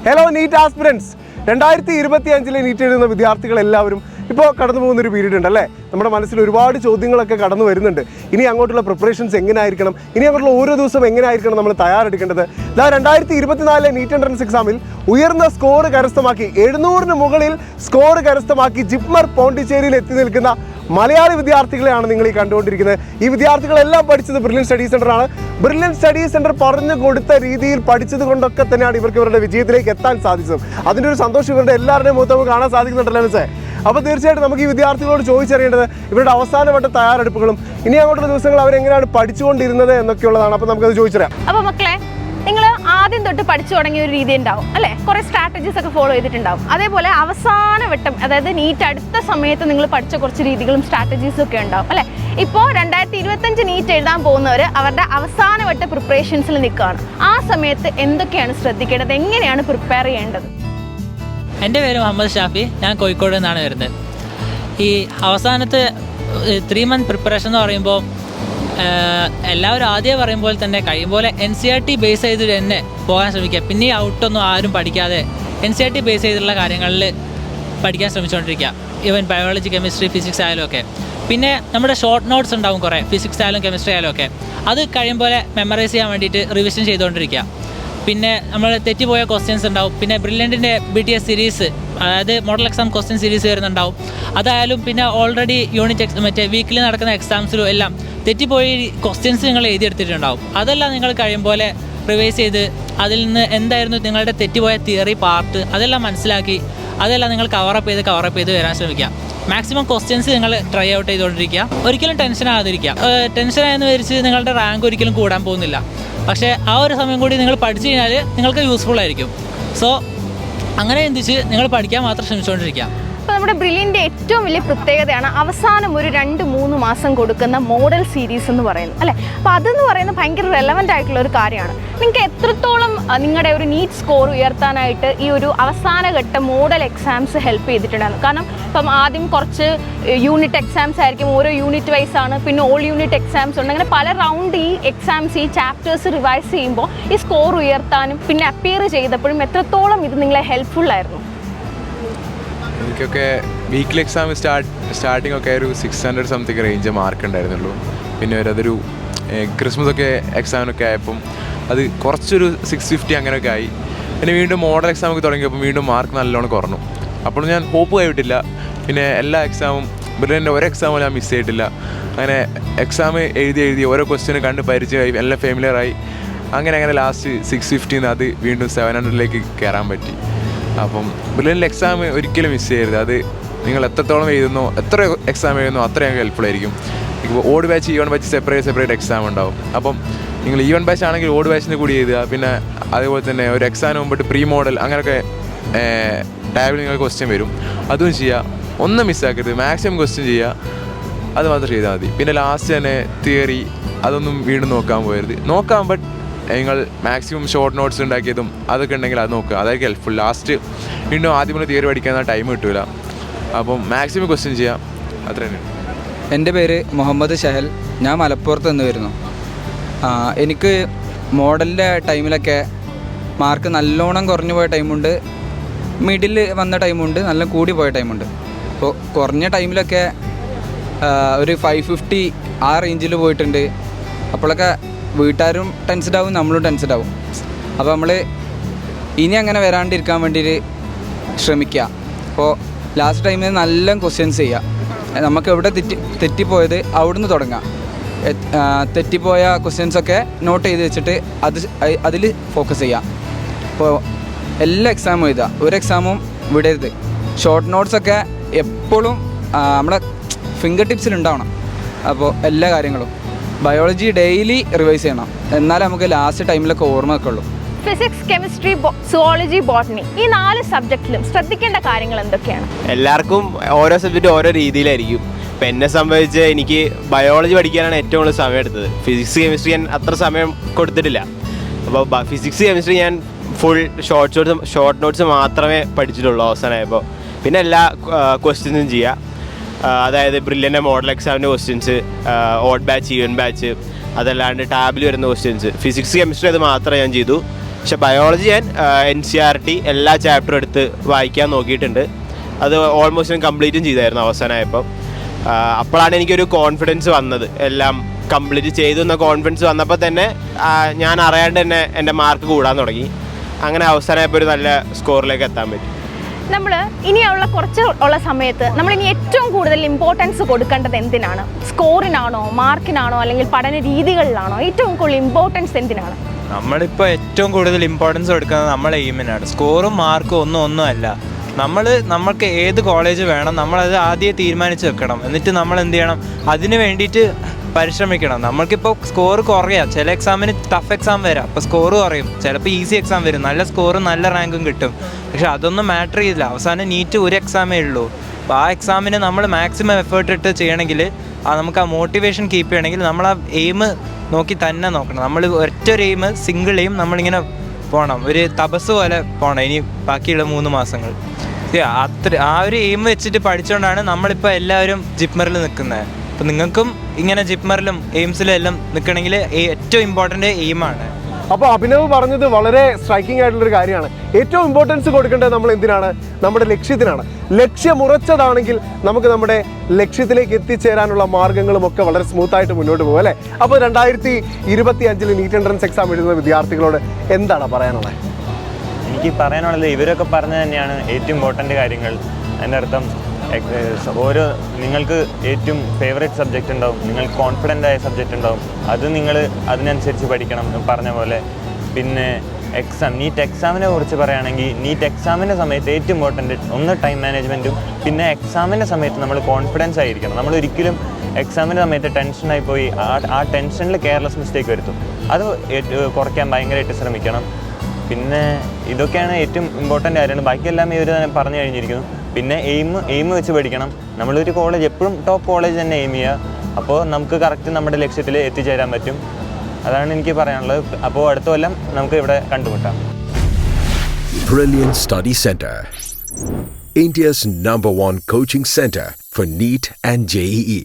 Hello NEET aspirants. 2025 NEET എഴുതുന്ന വിദ്യാർത്ഥികളെല്ലാവരും ഇപ്പോൾ കടന്നു പോകുന്നൊരു പീരീഡ് ഉണ്ട് അല്ലേ. നമ്മുടെ മനസ്സിൽ ഒരുപാട് ചോദ്യങ്ങളൊക്കെ കടന്നു വരുന്നുണ്ട്. ഇനി അങ്ങോട്ടുള്ള പ്രിപ്പറേഷൻസ് എങ്ങനെ ആയിരിക്കണം, ഇനി അങ്ങോട്ടുള്ള ഓരോ ദിവസം എങ്ങനെ ആയിരിക്കണം നമ്മൾ തയ്യാറെടുക്കേണ്ടത്. 2024 നീറ്റ് എൻട്രൻസ് എക്സാമിൽ ഉയർന്ന സ്കോർ കരസ്ഥമാക്കി 700-ന് മുകളിൽ സ്കോർ കരസ്ഥമാക്കി ജിപ്മർ പോണ്ടിച്ചേരിയിൽ എത്തി നിൽക്കുന്ന മലയാളി വിദ്യാർത്ഥികളെയാണ് നിങ്ങൾ ഈ കണ്ടുകൊണ്ടിരിക്കുന്നത്. ഈ വിദ്യാർത്ഥികളെല്ലാം പഠിച്ചത് ബ്രില്യൻ സ്റ്റഡി സെൻ്ററാണ്. ബ്രില്യൻ സ്റ്റഡി സെൻ്റർ പറഞ്ഞു കൊടുത്ത രീതിയിൽ പഠിച്ചത് കൊണ്ടൊക്കെ തന്നെയാണ് ഇവർക്ക് ഇവരുടെ വിജയത്തിലേക്ക് എത്താൻ സാധിച്ചത്. അതിൻ്റെ ഒരു സന്തോഷം ഇവരുടെ എല്ലാവരുടെയും മുഖത്ത് നമുക്ക് കാണാൻ സാധിക്കുന്നുണ്ടല്ലോ മിസ്സേ. അപ്പോൾ തീർച്ചയായിട്ടും നമുക്ക് ഈ വിദ്യാർത്ഥികളോട് ചോദിച്ചറിയേണ്ടത് ഇവരുടെ അവസാനവട്ട തയ്യാറെടുപ്പുകളും ഇനി അങ്ങോട്ടുള്ള ദിവസങ്ങൾ അവരെങ്ങനെയാണ് പഠിച്ചുകൊണ്ടിരുന്നത് എന്നൊക്കെയുള്ളതാണ്. അപ്പോൾ നമുക്കത് ചോദിച്ചറിയാം. അപ്പോൾ മക്കളെ, നിങ്ങൾ ആദ്യം തൊട്ട് പഠിച്ചു തുടങ്ങിയ ഒരു രീതി ഉണ്ടാവും അല്ലേ, കുറേ സ്ട്രാറ്റജീസ് ഒക്കെ ഫോളോ ചെയ്തിട്ടുണ്ടാവും. അതേപോലെ അവസാന വട്ടം, അതായത് നീറ്റ് അടുത്ത സമയത്ത് നിങ്ങൾ പഠിച്ച കുറച്ച് രീതികളും സ്ട്രാറ്റജീസും ഒക്കെ ഉണ്ടാവും അല്ലേ. ഇപ്പോൾ 2025 നീറ്റ് എഴുതാൻ പോകുന്നവർ അവരുടെ അവസാന വട്ട പ്രിപ്പറേഷൻസിൽ നിൽക്കുകയാണ്. ആ സമയത്ത് എന്തൊക്കെയാണ് ശ്രദ്ധിക്കേണ്ടത്, എങ്ങനെയാണ് പ്രിപ്പയർ ചെയ്യേണ്ടത്? എൻ്റെ പേര് മുഹമ്മദ് ഷാഫി. ഞാൻ കോഴിക്കോട് നിന്നാണ് വരുന്നത്. ഈ അവസാനത്തെ 3 month പ്രിപ്പറേഷൻ എന്ന് പറയുമ്പോൾ എല്ലാവരും ആദ്യം പറയുമ്പോൾ തന്നെ കഴിയുമ്പോൾ NCERT ബേസ് ചെയ്തിട്ട് തന്നെ പോകാൻ ശ്രമിക്കുക. പിന്നെ ഈ ഔട്ടൊന്നും ആരും പഠിക്കാതെ NCERT ബേസ് ചെയ്തിട്ടുള്ള കാര്യങ്ങളിൽ പഠിക്കാൻ ശ്രമിച്ചുകൊണ്ടിരിക്കുക. ഈവൻ ബയോളജി, കെമിസ്ട്രി, ഫിസിക്സ് ആയാലും ഒക്കെ. പിന്നെ നമ്മുടെ ഷോർട്ട് നോട്ട്സ് ഉണ്ടാവും കുറേ, ഫിസിക്സ് ആയാലും കെമിസ്ട്രി ആയാലും ഒക്കെ. അത് കഴിയുമ്പോൾ മെമ്മറൈസ് ചെയ്യാൻ വേണ്ടിയിട്ട് റിവിഷൻ ചെയ്തുകൊണ്ടിരിക്കുക. പിന്നെ നമ്മൾ തെറ്റിപ്പോയ ക്വസ്റ്റ്യൻസ് ഉണ്ടാവും. പിന്നെ ബ്രില്യൻറ്റിൻ്റെ BTS സീരീസ്, അതായത് മോഡൽ എക്സാം ക്വസ്റ്റ്യൻ സീരീസ് വരുന്നുണ്ടാവും. അതായാലും പിന്നെ ഓൾറെഡി യൂണിറ്റ് മറ്റേ വീക്കിലി നടക്കുന്ന എക്സാംസിലും എല്ലാം തെറ്റിപ്പോയി ക്വസ്റ്റ്യൻസ് നിങ്ങൾ എഴുതിയെടുത്തിട്ടുണ്ടാവും. അതെല്ലാം നിങ്ങൾ കഴിയുമ്പോൾ റിവൈസ് ചെയ്ത് അതിൽ നിന്ന് എന്തായിരുന്നു നിങ്ങളുടെ തെറ്റിപ്പോയ തിയറി പാർട്ട് അതെല്ലാം മനസ്സിലാക്കി അതെല്ലാം നിങ്ങൾ കവറപ്പ് ചെയ്ത് വരാൻ ശ്രമിക്കുക. മാക്സിമം ക്വസ്റ്റ്യൻസ് നിങ്ങൾ ട്രൈ ഔട്ട് ചെയ്തുകൊണ്ടിരിക്കുക. ഒരിക്കലും ടെൻഷൻ ആകാതിരിക്കുക. ടെൻഷനായെന്ന് വിചാരിച്ച് നിങ്ങളുടെ റാങ്ക് ഒരിക്കലും കൂടാൻ പോകുന്നില്ല. പക്ഷേ ആ ഒരു സമയം കൂടി നിങ്ങൾ പഠിച്ചു കഴിഞ്ഞാൽ നിങ്ങൾക്ക് യൂസ്ഫുൾ ആയിരിക്കും. സോ അങ്ങനെ ചിന്തിച്ച് നിങ്ങൾ പഠിക്കാൻ മാത്രം ശ്രമിച്ചുകൊണ്ടിരിക്കുക. അപ്പോൾ നമ്മുടെ ബ്രില്യൻ്റെ ഏറ്റവും വലിയ പ്രത്യേകതയാണ് അവസാനം ഒരു 2-3 മാസം കൊടുക്കുന്ന മോഡൽ സീരീസ് എന്ന് പറയുന്നത് അല്ലേ. അപ്പോൾ അതെന്ന് പറയുന്നത് ഭയങ്കര റെലവൻ്റ് ആയിട്ടുള്ള ഒരു കാര്യമാണ്. നിങ്ങൾക്ക് എത്രത്തോളം നിങ്ങളുടെ ഒരു നീറ്റ് സ്കോർ ഉയർത്താനായിട്ട് ഈ ഒരു അവസാനഘട്ട മോഡൽ എക്സാംസ് ഹെൽപ്പ് ചെയ്തിട്ടുണ്ടായിരുന്നു. കാരണം ഇപ്പം ആദ്യം കുറച്ച് യൂണിറ്റ് എക്സാംസ് ആയിരിക്കും, ഓരോ യൂണിറ്റ് വൈസ് ആണ്, പിന്നെ ഓൾ യൂണിറ്റ് എക്സാംസ് ഉണ്ട്. അങ്ങനെ പല റൗണ്ട് ഈ എക്സാംസ്, ഈ ചാപ്റ്റേഴ്സ് റിവൈസ് ചെയ്യുമ്പോൾ ഈ സ്കോർ ഉയർത്താനും പിന്നെ അപ്പിയർ ചെയ്തപ്പോഴും എത്രത്തോളം ഇത് നിങ്ങളെ ഹെൽപ്ഫുൾ ആയിരുന്നു? എനിക്കൊക്കെ വീക്കിലി എക്സാം സ്റ്റാർട്ടിംഗ് ഒക്കെ ഒരു 600 സംതിങ് റേഞ്ച് മാർക്ക് ഉണ്ടായിരുന്നുള്ളൂ. പിന്നെ അതൊരു ക്രിസ്മസ് ഒക്കെ എക്സാമിനൊക്കെ ആയപ്പം അത് കുറച്ചൊരു 650 അങ്ങനെയൊക്കെ ആയി. പിന്നെ വീണ്ടും മോഡൽ എക്സാമൊക്കെ തുടങ്ങിയപ്പോൾ വീണ്ടും മാർക്ക് നല്ലോണം കുറഞ്ഞു. അപ്പോൾ ഞാൻ ഹോപ്പ് കൈവിട്ടില്ല. പിന്നെ എല്ലാ എക്സാമും ബ്രില്യൻ്റെ ഒരു എക്സാമും ഞാൻ മിസ് ചെയ്തിട്ടില്ല. അങ്ങനെ എക്സാം എഴുതി ഓരോ ക്വസ്റ്റ്യനും കണ്ട് പരിചയമായി, എല്ലാം ഫെമിലിയറായി. അങ്ങനെ ലാസ്റ്റ് 650 അത് വീണ്ടും 700 കയറാൻ പറ്റി. അപ്പം ബ്രില്യൻ്റിൽ എക്സാം ഒരിക്കലും മിസ് ചെയ്യരുത്. അത് നിങ്ങൾ എത്രത്തോളം എഴുതുന്നോ, എത്ര എക്സാം എഴുതുന്നോ അത്രയും ഹെൽപ്ഫുൾ ആയിരിക്കും. ഇപ്പോൾ odd batch, even batch separate exam ഉണ്ടാവും. അപ്പം നിങ്ങൾ ഈവൺ ബാച്ച് ആണെങ്കിൽ ഓഡ് ബാച്ചിന് കൂടി എഴുതുക. പിന്നെ അതുപോലെ തന്നെ ഒരു എക്സാമിന് മുമ്പിട്ട് പ്രീ മോഡൽ അങ്ങനെയൊക്കെ ടാബിൽ നിങ്ങൾക്ക് ക്വസ്റ്റ്യൻ വരും, അതും ചെയ്യുക. ഒന്നും മിസ്സാക്കരുത്, മാക്സിമം ക്വസ്റ്റ്യൻ ചെയ്യുക. അത് മാത്രം ചെയ്താൽ മതി. പിന്നെ ലാസ്റ്റ് തന്നെ തിയറി അതൊന്നും വീണ്ടും നോക്കാൻ പോകരുത്. നോക്കാം, ബട്ട് നിങ്ങൾ മാക്സിമം ഷോർട്ട് നോട്ട്സ് ഉണ്ടാക്കിയതും അതൊക്കെ ഉണ്ടെങ്കിൽ അത് നോക്കുക. അതായിരിക്കും ഹെൽപ്ഫുൾ. ലാസ്റ്റ് വീണ്ടും ആദ്യം തിയറി പഠിക്കാൻ ടൈം കിട്ടില്ല. അപ്പം മാക്സിമം ക്വസ്റ്റ്യൻ ചെയ്യാം, അത്ര തന്നെ. എൻ്റെ പേര് മുഹമ്മദ് ഷഹൽ. ഞാൻ മലപ്പുറത്ത് നിന്ന് വരുന്നു. എനിക്ക് മോഡലിൻ്റെ ടൈമിലൊക്കെ മാർക്ക് നല്ലോണം കുറഞ്ഞു പോയ ടൈമുണ്ട്, മിഡിൽ വന്ന ടൈമുണ്ട്, നല്ല കൂടി പോയ ടൈമുണ്ട്. അപ്പോൾ കുറഞ്ഞ ടൈമിലൊക്കെ ഒരു 550 ആ റേഞ്ചിൽ പോയിട്ടുണ്ട്. അപ്പോഴൊക്കെ വീട്ടുകാരും ടെൻസ്ഡ് ആവും, നമ്മളും ടെൻസ്ഡ് ആവും. അപ്പോൾ നമ്മൾ ഇനി അങ്ങനെ വരാണ്ടിരിക്കാൻ വേണ്ടിയിട്ട് ശ്രമിക്കുക. അപ്പോൾ ലാസ്റ്റ് ടൈമിൽ നല്ല ക്വസ്റ്റ്യൻസ് ചെയ്യുക. നമുക്ക് എവിടെ തെറ്റിപ്പോയത് അവിടുന്ന് തുടങ്ങാം. തെറ്റിപ്പോയ ക്വസ്റ്റ്യൻസൊക്കെ നോട്ട് ചെയ്ത് വെച്ചിട്ട് അതിൽ ഫോക്കസ് ചെയ്യുക. അപ്പോൾ എല്ലാ എക്സാമും എഴുതുക, ഒരു എക്സാമും വിടരുത്. ഷോർട്ട് നോട്ട്സൊക്കെ എപ്പോഴും നമ്മുടെ ഫിംഗർ ടിപ്സിലുണ്ടാവണം. അപ്പോൾ എല്ലാ കാര്യങ്ങളും ബയോളജി ഡെയിലി റിവൈസ് ചെയ്യണം, എന്നാലേ നമുക്ക് ലാസ്റ്റ് ടൈമിലൊക്കെ ഓർമ്മ വെക്കുള്ളൂ. ഫിസിക്സ്, കെമിസ്ട്രി, സുവോളജി, ബോട്ടണി ഈ 4 സബ്ജക്റ്റിലും ശ്രദ്ധിക്കേണ്ട കാര്യങ്ങൾ എന്തൊക്കെയാണ്? എല്ലാവർക്കും ഓരോ സബ്ജക്റ്റ് ഓരോ രീതിയിലായിരിക്കും. ഇപ്പം എന്നെ സംബന്ധിച്ച് എനിക്ക് ബയോളജി പഠിക്കാനാണ് ഏറ്റവും കൂടുതൽ സമയം എടുത്തത്. ഫിസിക്സ്, കെമിസ്ട്രി ഞാൻ അത്ര സമയം കൊടുത്തിട്ടില്ല. അപ്പോൾ ഫിസിക്സ്, കെമിസ്ട്രി ഞാൻ ഫുൾ ഷോർട്ട് നോട്ട്സ് മാത്രമേ പഠിച്ചിട്ടുള്ളൂ അവസാനമായപ്പോൾ. പിന്നെ എല്ലാ ക്വസ്റ്റ്യൻസും ചെയ്യുക. അതായത് ബ്രില്യൻ്റെ മോഡൽ എക്സാമിൻ്റെ questions, odd batch, even batch, അതല്ലാണ്ട് ടാബിൽ വരുന്ന ക്വസ്റ്റ്യൻസ്. ഫിസിക്സ്, കെമിസ്ട്രി അത് മാത്രമേ ഞാൻ ചെയ്തു. പക്ഷെ ബയോളജി ഞാൻ NCERT എല്ലാ ചാപ്റ്ററും എടുത്ത് വായിക്കാൻ നോക്കിയിട്ടുണ്ട്. അത് ഓൾമോസ്റ്റ് ഞാൻ കംപ്ലീറ്റും ചെയ്തായിരുന്നു അവസാനമായപ്പോൾ. അപ്പോഴാണ് എനിക്കൊരു കോൺഫിഡൻസ് വന്നത്. എല്ലാം കംപ്ലീറ്റ് ചെയ്തു എന്ന കോൺഫിഡൻസ് വന്നപ്പോൾ തന്നെ ഞാൻ അറിയാണ്ട് തന്നെ എൻ്റെ മാർക്ക് കൂടാൻ തുടങ്ങി. അങ്ങനെ അവസാനമായപ്പോൾ ഒരു നല്ല സ്കോറിലേക്ക് എത്താൻ പറ്റി. നമ്മൾ ഇനിയുള്ള കുറച്ച് ഉള്ള സമയത്ത് നമ്മൾ ഇനി ഏറ്റവും കൂടുതൽ ഇമ്പോർട്ടൻസ് കൊടുക്കേണ്ടത് എന്തിനാണ്? സ്കോറിനാണോ, മാർക്കിനാണോ, അല്ലെങ്കിൽ പഠന രീതികളിലാണോ? ഏറ്റവും കൂടുതൽ ഇമ്പോർട്ടൻസ് എന്തിനാണ്? നമ്മളിപ്പോൾ ഏറ്റവും കൂടുതൽ ഇമ്പോർട്ടൻസ് കൊടുക്കുന്നത് നമ്മളെ എയിമിനാണ്. സ്കോറും മാർക്കും ഒന്നുമല്ല. നമ്മൾക്ക് ഏത് കോളേജ് വേണം നമ്മളത് ആദ്യം തീരുമാനിച്ച് വെക്കണം. എന്നിട്ട് നമ്മൾ എന്ത് ചെയ്യണം, അതിന് വേണ്ടിയിട്ട് പരിശ്രമിക്കണം. നമ്മൾക്കിപ്പോൾ സ്കോർ കുറയാം, ചില എക്സാമിന് ടഫ് എക്സാം വരാം, അപ്പോൾ സ്കോർ കുറയും. ചിലപ്പോൾ ഈസി എക്സാം വരും, നല്ല സ്കോറും നല്ല റാങ്കും കിട്ടും. പക്ഷെ അതൊന്നും മാറ്റർ ചെയ്യില്ല. അവസാനം നീറ്റ് ഒരു എക്സാമേ ഉള്ളൂ. അപ്പോൾ ആ എക്സാമിന് നമ്മൾ മാക്സിമം എഫേർട്ട് ഇട്ട് ചെയ്യണമെങ്കിൽ നമുക്ക് ആ മോട്ടിവേഷൻ കീപ്പ് ചെയ്യണമെങ്കിൽ നമ്മൾ ആ എയിം നോക്കി തന്നെ നോക്കണം. നമ്മൾ ഒറ്റൊരു എയിം, സിംഗിൾ എയിം നമ്മളിങ്ങനെ പോകണം, ഒരു തപസ് പോലെ പോകണം ഇനി ബാക്കിയുള്ള 3 മാസങ്ങൾ. ആ ഒരു എയിം വെച്ചിട്ട് പഠിച്ചുകൊണ്ടാണ് നമ്മളിപ്പോൾ എല്ലാവരും ജിപ്മറിൽ നിൽക്കുന്നത്. അപ്പോൾ നിങ്ങൾക്കും ഇങ്ങനെ ജിപ്മറിലും എയിംസിലും എല്ലാം നിൽക്കണമെങ്കിൽ ഏറ്റവും ഇമ്പോർട്ടൻ്റ് എയിമാണ്. അപ്പോൾ അഭിനവ് പറഞ്ഞത് വളരെ സ്ട്രൈക്കിംഗ് ആയിട്ടുള്ളൊരു കാര്യമാണ്. ഏറ്റവും ഇമ്പോർട്ടൻസ് കൊടുക്കേണ്ടത് നമ്മൾ എന്തിനാണ്? നമ്മുടെ ലക്ഷ്യത്തിനാണ്. ലക്ഷ്യമുറച്ചതാണെങ്കിൽ നമുക്ക് നമ്മുടെ ലക്ഷ്യത്തിലേക്ക് എത്തിച്ചേരാനുള്ള മാർഗ്ഗങ്ങളും ഒക്കെ വളരെ സ്മൂത്തായിട്ട് മുന്നോട്ട് പോകും അല്ലേ? അപ്പോൾ 2025 നീറ്റ് എൻട്രൻസ് എക്സാം എഴുതുന്ന വിദ്യാർത്ഥികളോട് എന്താണ് പറയാനുള്ളത്? എനിക്ക് പറയാനുള്ളത് ഇവരൊക്കെ പറഞ്ഞു തന്നെയാണ് ഏറ്റവും ഇമ്പോർട്ടൻ്റ് കാര്യങ്ങൾ. അതിൻ്റെ അർത്ഥം ഓരോ നിങ്ങൾക്ക് ഏറ്റവും ഫേവറേറ്റ് സബ്ജക്റ്റ് ഉണ്ടാവും, നിങ്ങൾക്ക് കോൺഫിഡൻ്റ് ആയ സബ്ജക്റ്റ് ഉണ്ടാവും, അത് നിങ്ങൾ അതിനനുസരിച്ച് പഠിക്കണം പറഞ്ഞ പോലെ. പിന്നെ നീറ്റ് എക്സാമിനെ കുറിച്ച് പറയുകയാണെങ്കിൽ നീറ്റ് എക്സാമിൻ്റെ സമയത്ത് ഏറ്റവും ഇമ്പോർട്ടൻ്റ് ഒന്ന് ടൈം മാനേജ്മെൻറ്റും, പിന്നെ എക്സാമിൻ്റെ സമയത്ത് നമ്മൾ കോൺഫിഡൻസ് ആയിരിക്കണം. നമ്മൾ ഒരിക്കലും എക്സാമിൻ്റെ സമയത്ത് ടെൻഷനായി പോയി ആ ടെൻഷനിൽ കെയർലെസ് മിസ്റ്റേക്ക് വരുത്തും. അത് കുറയ്ക്കാൻ ഭയങ്കരമായിട്ട് ശ്രമിക്കണം. പിന്നെ ഇതൊക്കെയാണ് ഏറ്റവും ഇമ്പോർട്ടൻ്റ് കാര്യമാണ്. ബാക്കിയെല്ലാം ഇവർ തന്നെ പറഞ്ഞു കഴിഞ്ഞിരിക്കുന്നു. പിന്നെ എയിം വെച്ച് പഠിക്കണം. നമ്മളൊരു കോളേജ് എപ്പോഴും ടോപ്പ് കോളേജ് തന്നെ എയിം ചെയ്യുക. അപ്പോൾ നമുക്ക് കറക്റ്റ് നമ്മുടെ ലക്ഷ്യത്തിൽ എത്തിച്ചേരാൻ പറ്റും. അതാണ് എനിക്ക് പറയാനുള്ളത്. അപ്പോൾ അടുത്ത കൊല്ലം നമുക്ക് ഇവിടെ കണ്ടുമുട്ടാം. Brilliant Study Center, India's #1 coaching center for NEET and JEE.